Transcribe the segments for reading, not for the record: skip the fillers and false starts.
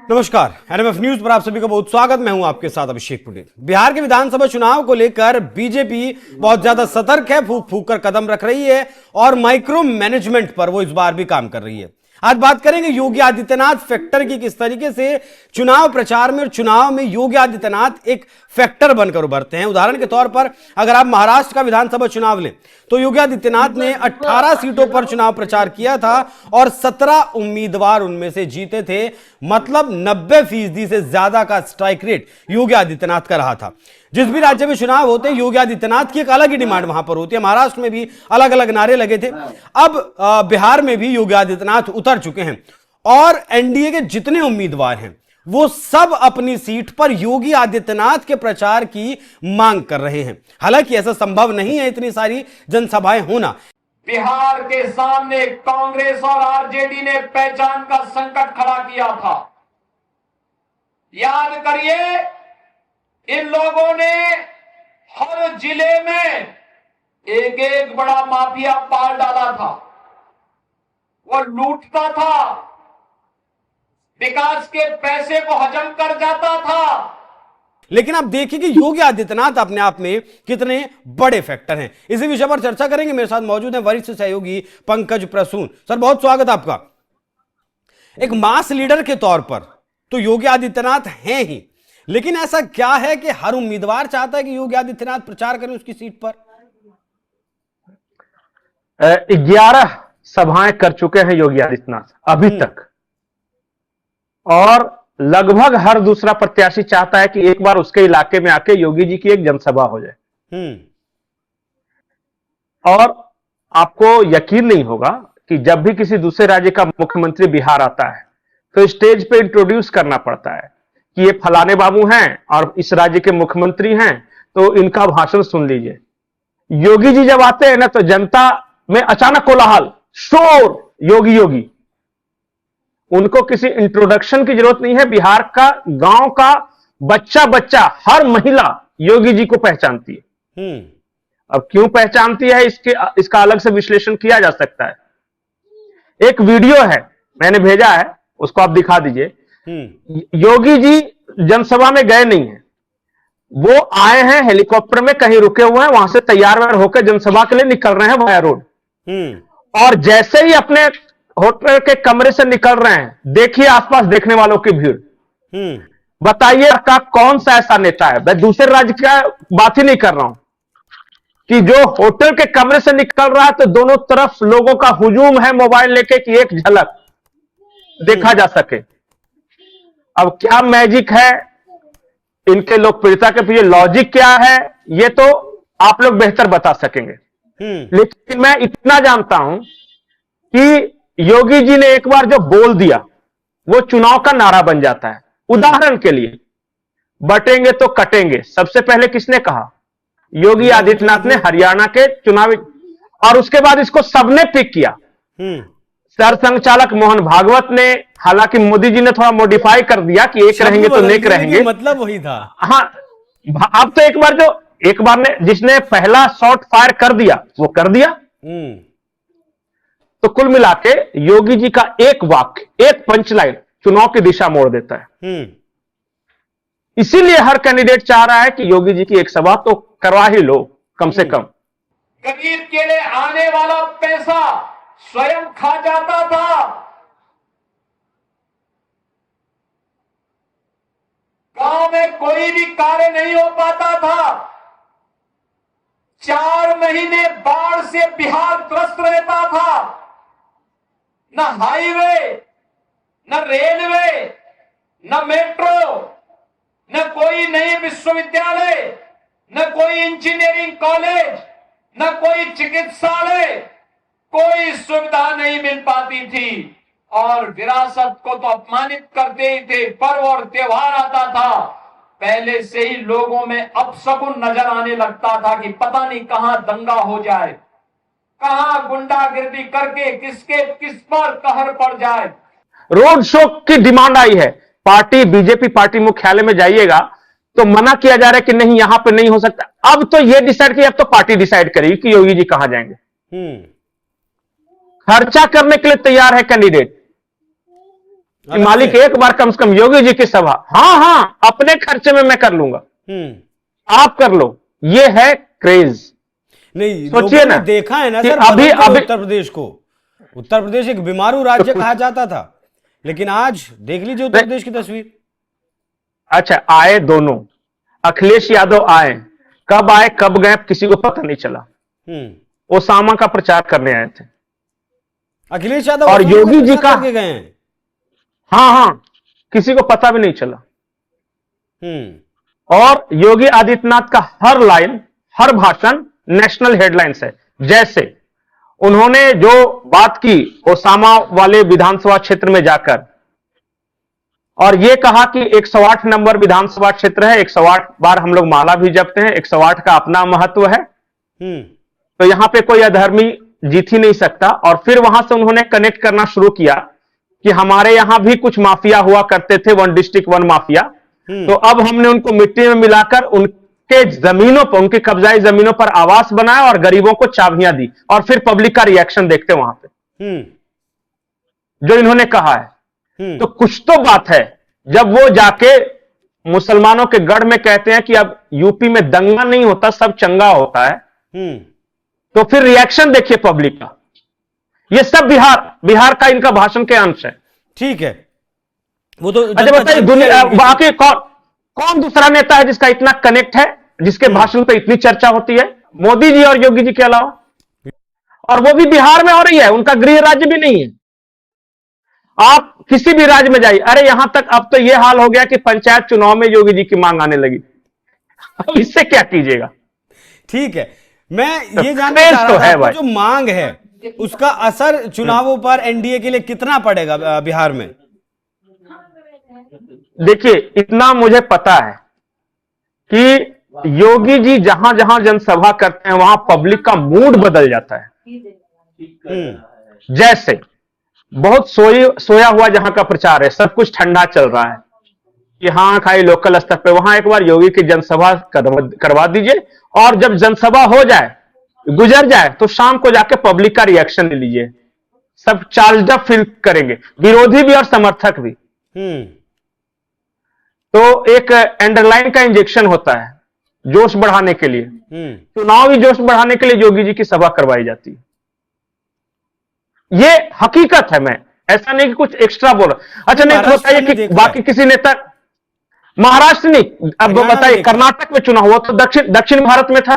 नमस्कार, NMF news पर आप सभी का बहुत स्वागत। मैं हूं आपके साथ अभिषेक पुंडित। बिहार के विधानसभा चुनाव को लेकर बीजेपी बहुत ज्यादा सतर्क है, फूंक फूंक कर कदम रख रही है और माइक्रो मैनेजमेंट पर वो इस बार भी काम कर रही है। आज बात करेंगे योगी आदित्यनाथ फैक्टर की, किस तरीके से चुनाव प्रचार में और चुनाव में योगी आदित्यनाथ एक फैक्टर बनकर उभरते हैं। उदाहरण के तौर पर अगर आप महाराष्ट्र का विधानसभा चुनाव लें तो योगी आदित्यनाथ ने 18 सीटों पर चुनाव प्रचार किया था और 17 उम्मीदवार उनमें से जीते थे। मतलब 90% से ज्यादा का स्ट्राइक रेट योगी आदित्यनाथ का रहा था। जिस भी राज्य में चुनाव होते योगी आदित्यनाथ की एक अलग ही डिमांड वहां पर होती है। महाराष्ट्र में भी अलग अलग नारे लगे थे। अब बिहार में भी योगी आदित्यनाथ उतर चुके हैं और एनडीए के जितने उम्मीदवार हैं वो सब अपनी सीट पर योगी आदित्यनाथ के प्रचार की मांग कर रहे हैं। हालांकि ऐसा संभव नहीं है इतनी सारी जनसभाएं होना। बिहार के सामने कांग्रेस और आरजेडी ने पहचान का संकट खड़ा किया था। याद करिए, इन लोगों ने हर जिले में एक एक बड़ा माफिया पाल डाला था। वो लूटता था, विकास के पैसे को हजम कर जाता था। लेकिन आप देखिए कि योगी आदित्यनाथ अपने आप में कितने बड़े फैक्टर हैं। इसी विषय पर चर्चा करेंगे। मेरे साथ मौजूद हैं वरिष्ठ सहयोगी पंकज प्रसून। सर, बहुत स्वागत आपका। एक मास लीडर के तौर पर तो योगी आदित्यनाथ हैं ही, लेकिन ऐसा क्या है कि हर उम्मीदवार चाहता है कि योगी आदित्यनाथ प्रचार करें उसकी सीट पर? 11 सभाएं कर चुके हैं योगी आदित्यनाथ अभी तक, और लगभग हर दूसरा प्रत्याशी चाहता है कि एक बार उसके इलाके में आके योगी जी की एक जनसभा हो जाए। और आपको यकीन नहीं होगा कि जब भी किसी दूसरे राज्य का मुख्यमंत्री बिहार आता है तो स्टेज पे इंट्रोड्यूस करना पड़ता है कि ये फलाने बाबू हैं और इस राज्य के मुख्यमंत्री हैं, तो इनका भाषण सुन लीजिए। योगी जी जब आते हैं ना तो जनता में अचानक कोलाहल, शोर, योगी योगी। उनको किसी इंट्रोडक्शन की जरूरत नहीं है। बिहार का गांव का बच्चा बच्चा, हर महिला योगी जी को पहचानती है। अब क्यों पहचानती है इसका अलग से विश्लेषण किया जा सकता है। एक वीडियो है, मैंने भेजा है, उसको आप दिखा दीजिए। योगी जी जनसभा में गए नहीं हैं, वो आए हैं हेलीकॉप्टर में, कहीं रुके हुए हैं, वहां से तैयार होकर जनसभा के लिए निकल रहे हैं वाया रोड। और जैसे ही अपने होटल के कमरे से निकल रहे हैं, देखिए आसपास देखने वालों की भीड़। बताइए का कौन सा ऐसा नेता है, मैं दूसरे राज्य का बात ही नहीं कर रहा हूं, कि जो होटल के कमरे से निकल रहा है तो दोनों तरफ लोगों का हुजूम है मोबाइल लेके कि एक झलक देखा जा सके। अब क्या मैजिक है, इनके लोकप्रियता के पीछे लॉजिक क्या है, ये तो आप लोग बेहतर बता सकेंगे। लेकिन मैं इतना जानता हूं कि योगी जी ने एक बार जो बोल दिया वो चुनाव का नारा बन जाता है। उदाहरण के लिए, बटेंगे तो कटेंगे सबसे पहले किसने कहा? योगी आदित्यनाथ ने, हरियाणा के चुनावी। और उसके बाद इसको सबने पिक किया। सरसंघचालक मोहन भागवत ने, हालांकि मोदी जी ने थोड़ा मॉडिफाई कर दिया कि एक रहेंगे तो नेक रहेंगे, मतलब वही था। हाँ, अब तो एक बार ने जिसने पहला शॉट फायर कर दिया वो कर दिया। तो कुल मिला के योगी जी का एक वाक्य, एक पंचलाइन चुनाव की दिशा मोड़ देता है। इसीलिए हर कैंडिडेट चाह रहा है कि योगी जी की एक सभा तो करवा ही लो कम से कम। गरीब के लिए आने वाला पैसा स्वयं खा जाता था। गांव में कोई भी कार्य नहीं हो पाता था। 4 महीने बाढ़ से बिहार त्रस्त रहता था। न हाईवे, न रेलवे, न मेट्रो, न कोई नए विश्वविद्यालय, न कोई इंजीनियरिंग कॉलेज, न कोई चिकित्सालय, कोई सुविधा नहीं मिल पाती थी। और विरासत को तो अपमानित करते ही थे। पर्व और त्योहार आता था, पहले से ही लोगों में अपशकुन नजर आने लगता था कि पता नहीं कहां दंगा हो जाए, कहां गुंडागिर्दी करके किस पर कहर पड़ जाए। रोड शो की डिमांड आई है। पार्टी, बीजेपी पार्टी मुख्यालय में जाइएगा तो मना किया जा रहा है कि नहीं, यहां पे नहीं हो सकता। अब तो ये डिसाइड किया, अब तो पार्टी डिसाइड करेगी कि योगी जी कहां जाएंगे। खर्चा करने के लिए तैयार है कैंडिडेट। कि मालिक एक बार कम से कम योगी जी की सभा, हाँ हाँ अपने खर्चे में मैं कर लूंगा, आप कर लो। ये है क्रेज। नहीं, सोचिए लोगों ना ने देखा है ना कि सर, अभी बदलते हुए अभी उत्तर प्रदेश को। उत्तर प्रदेश एक बीमारू राज्य कहा जाता था, लेकिन आज देख लीजिए उत्तर प्रदेश की तस्वीर। अच्छा, आए दोनों, अखिलेश यादव आए, कब आए कब गए किसी को पता नहीं चला। ओसामा का प्रचार करने आए थे, अखिलेश यादव और योगी जी का, करके गए हैं। हाँ हाँ, किसी को पता भी नहीं चला। और योगी आदित्यनाथ का हर लाइन, हर भाषण नेशनल हेडलाइंस है। जैसे उन्होंने जो बात की ओसामा वाले विधानसभा क्षेत्र में जाकर, और यह कहा कि 108 नंबर विधानसभा क्षेत्र है, 108 बार हम लोग माला भी जपते हैं, 108 का अपना महत्व है, तो यहां पे कोई अधर्मी जीत ही नहीं सकता। और फिर वहां से उन्होंने कनेक्ट करना शुरू किया कि हमारे यहां भी कुछ माफिया हुआ करते थे, वन डिस्ट्रिक्ट वन माफिया, तो अब हमने उनको मिट्टी में मिलाकर उनके जमीनों पर, उनकी कब्जाई जमीनों पर आवास बनाया और गरीबों को चाबियां दी। और फिर पब्लिक का रिएक्शन देखते वहां पे जो इन्होंने कहा है। तो कुछ तो बात है जब वो जाके मुसलमानों के गढ़ में कहते हैं कि अब यूपी में दंगा नहीं होता, सब चंगा होता है, तो फिर रिएक्शन देखिए पब्लिक का। ये सब बिहार का इनका भाषण के अंश है। ठीक है, वो तो अच्छा बताइए, दुनिया बाकी कौन दूसरा नेता है जिसका इतना कनेक्ट है, जिसके भाषण पे इतनी चर्चा होती है? मोदी जी और योगी जी के अलावा, और वो भी बिहार में हो रही है, उनका गृह राज्य भी नहीं है। आप किसी भी राज्य में जाइए, अरे यहां तक अब तो यह हाल हो गया कि पंचायत चुनाव में योगी जी की मांग आने लगी। अब इससे क्या कीजिएगा? ठीक है, मैं ये जानना चाह रहा था जो मांग है उसका असर चुनावों पर एनडीए के लिए कितना पड़ेगा बिहार में? देखिए, इतना मुझे पता है कि योगी जी जहां जहां जनसभा करते हैं वहां पब्लिक का मूड बदल जाता है। जैसे बहुत सोया हुआ जहां का प्रचार है, सब कुछ ठंडा चल रहा है कि हाँ खाली लोकल स्तर पे, वहां एक बार योगी की जनसभा करवा दीजिए, और जब जनसभा हो जाए, गुजर जाए, तो शाम को जाके पब्लिक का रिएक्शन ले लीजिए। सब चार्ज अप फील करेंगे, विरोधी भी और समर्थक भी। तो एक एंडरलाइन का इंजेक्शन होता है जोश बढ़ाने के लिए, चुनावी जोश बढ़ाने के लिए योगी जी की सभा करवाई जाती है। ये हकीकत है, मैं ऐसा नहीं कि कुछ एक्स्ट्रा बोल रहा। अच्छा, नहीं तो बताइए कि बाकी किसी नेता, महाराष्ट्र नहीं, अब बताइए कर्नाटक में चुनाव हुआ तो दक्षिण भारत में था,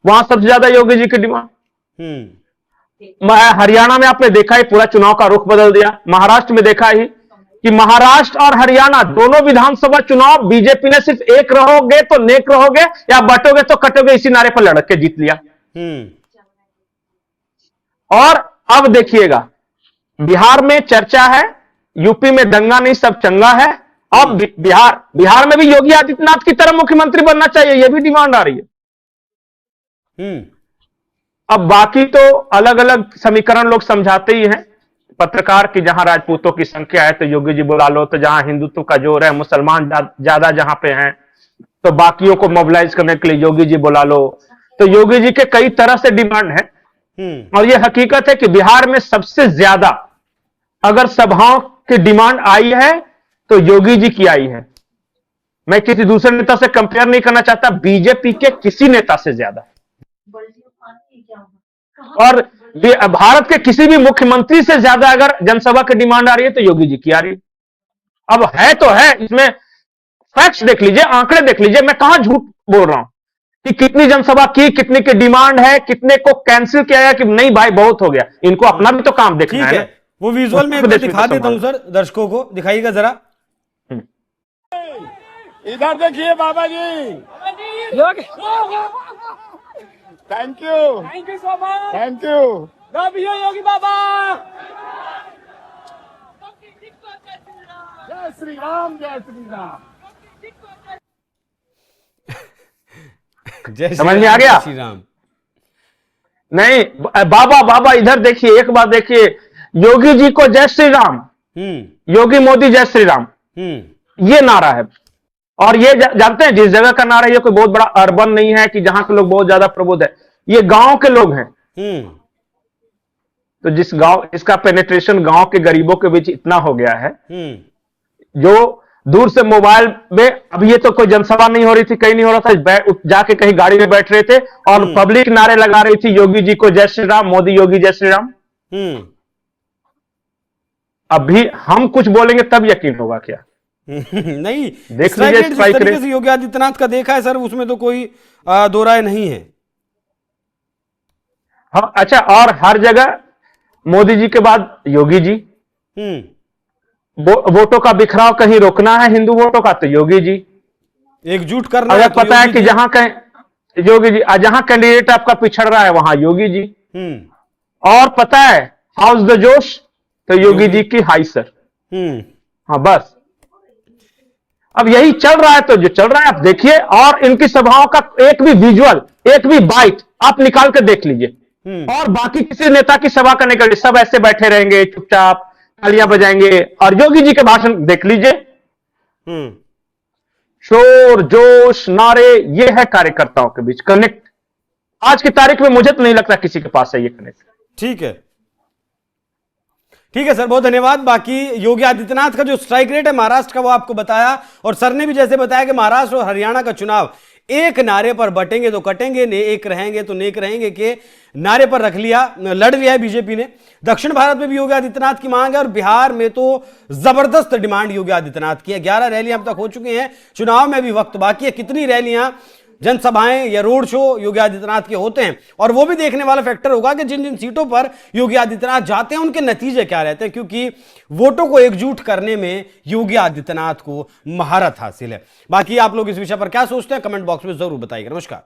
वहां सबसे ज्यादा योगी जी की डिमांड। हरियाणा में आपने देखा ही, पूरा चुनाव का रुख बदल दिया। महाराष्ट्र में देखा ही कि महाराष्ट्र और हरियाणा दोनों विधानसभा चुनाव बीजेपी ने सिर्फ एक रहोगे तो नेक रहोगे, या बटोगे तो कटोगे, इसी नारे पर लड़क के जीत लिया। और अब देखिएगा, बिहार में चर्चा है, यूपी में दंगा नहीं सब चंगा है। अब बिहार में भी योगी आदित्यनाथ की तरह मुख्यमंत्री बनना चाहिए, यह भी डिमांड आ रही है। अब बाकी तो अलग अलग समीकरण लोग समझाते ही हैं। पत्रकार की जहां राजपूतों की संख्या है तो योगी जी बुला लो, तो जहां हिंदुत्व का जोर है, मुसलमान ज्यादा जहां पे हैं, तो बाकियों को मोबिलाइज करने के लिए योगी जी बुला लो। तो योगी जी के कई तरह से डिमांड है। और यह हकीकत है कि बिहार में सबसे ज्यादा अगर सभाओं की डिमांड आई है तो योगी जी की आई है। मैं किसी दूसरे नेता से कंपेयर नहीं करना चाहता, बीजेपी के किसी नेता से ज्यादा। और भारत के किसी भी मुख्यमंत्री से ज्यादा अगर जनसभा की डिमांड आ रही है तो योगी जी की आ रही है। अब है तो है, इसमें फैक्ट्स देख लीजिए, आंकड़े देख लीजिए, मैं कहां झूठ बोल रहा हूं कि कितनी जनसभा की, कितने की डिमांड है, कितने को कैंसिल किया गया कि नहीं भाई बहुत हो गया। इनको अपना भी तो काम देखना है। वो विजुअल में एक बार दिखा देता हूं सर, दर्शकों को दिखाइएगा जरा। इधर देखिए बाबा जी, thank you so much, thank you. Love you Yogi Baba, जय श्री राम, जय श्री राम। समझ में आ गया? श्री राम नहीं बाबा, बाबा इधर देखिए, एक बार देखिए, योगी जी को जय श्री राम, योगी मोदी जय श्री राम, ये नारा है। और ये जानते हैं जिस जगह का नारा है, ये कोई बहुत बड़ा अर्बन नहीं है कि जहां के लोग बहुत ज्यादा प्रबुद्ध है, ये गांव के लोग हैं। तो जिस गांव इसका पेनिट्रेशन गांव के गरीबों के बीच इतना हो गया है, जो दूर से मोबाइल में, अभी ये तो कोई जनसभा नहीं हो रही थी, कहीं नहीं हो रहा था, जाके कहीं गाड़ी में बैठ रहे थे और पब्लिक नारे लगा रही थी योगी जी को जय श्री राम, मोदी योगी जय श्री राम। अभी हम कुछ बोलेंगे तब यकीन होगा क्या? नहीं, देख लीजिए जिस तरीके से योगी आदित्यनाथ का देखा है सर, उसमें तो कोई दो राय नहीं है। हाँ, अच्छा, और हर जगह मोदी जी के बाद योगी जी, वोटों का बिखराव कहीं रोकना है हिंदू वोटों का तो योगी जी, एकजुट करना अगर है तो पता है कि जहां कहीं योगी जी, जहां कैंडिडेट आपका पिछड़ रहा है वहां योगी जी, और पता है हाउस द जोश तो योगी जी की हाई सर। हाँ बस, अब यही चल रहा है, तो जो चल रहा है आप देखिए, और इनकी सभाओं का एक भी विजुअल, एक भी बाइट आप निकाल कर देख लीजिए, और बाकी किसी नेता की सभा करने के लिए सब ऐसे बैठे रहेंगे चुपचाप, तालियां बजाएंगे, और योगी जी के भाषण देख लीजिए, शोर जोश नारे, ये है कार्यकर्ताओं के बीच कनेक्ट। आज की तारीख में मुझे तो नहीं लगता किसी के पास है ये कनेक्ट। ठीक है, ठीक है सर, बहुत धन्यवाद। बाकी योगी आदित्यनाथ का जो स्ट्राइक रेट है महाराष्ट्र का वो आपको बताया, और सर ने भी जैसे बताया कि महाराष्ट्र और हरियाणा का चुनाव एक नारे पर बटेंगे तो कटेंगे, एक रहेंगे तो नेक रहेंगे के नारे पर रख लिया, लड़ लिया है बीजेपी ने। दक्षिण भारत में भी योगी आदित्यनाथ की मांग है, और बिहार में तो जबरदस्त डिमांड योगी आदित्यनाथ की है। 11 रैलियां अब तक हो चुकी हैं, चुनाव में भी वक्त बाकी है। कितनी रैलियां, जनसभाएं या रोड शो योगी आदित्यनाथ के होते हैं, और वो भी देखने वाला फैक्टर होगा कि जिन जिन सीटों पर योगी आदित्यनाथ जाते हैं उनके नतीजे क्या रहते हैं, क्योंकि वोटों को एकजुट करने में योगी आदित्यनाथ को महारत हासिल है। बाकी आप लोग इस विषय पर क्या सोचते हैं कमेंट बॉक्स में जरूर बताइएगा। नमस्कार।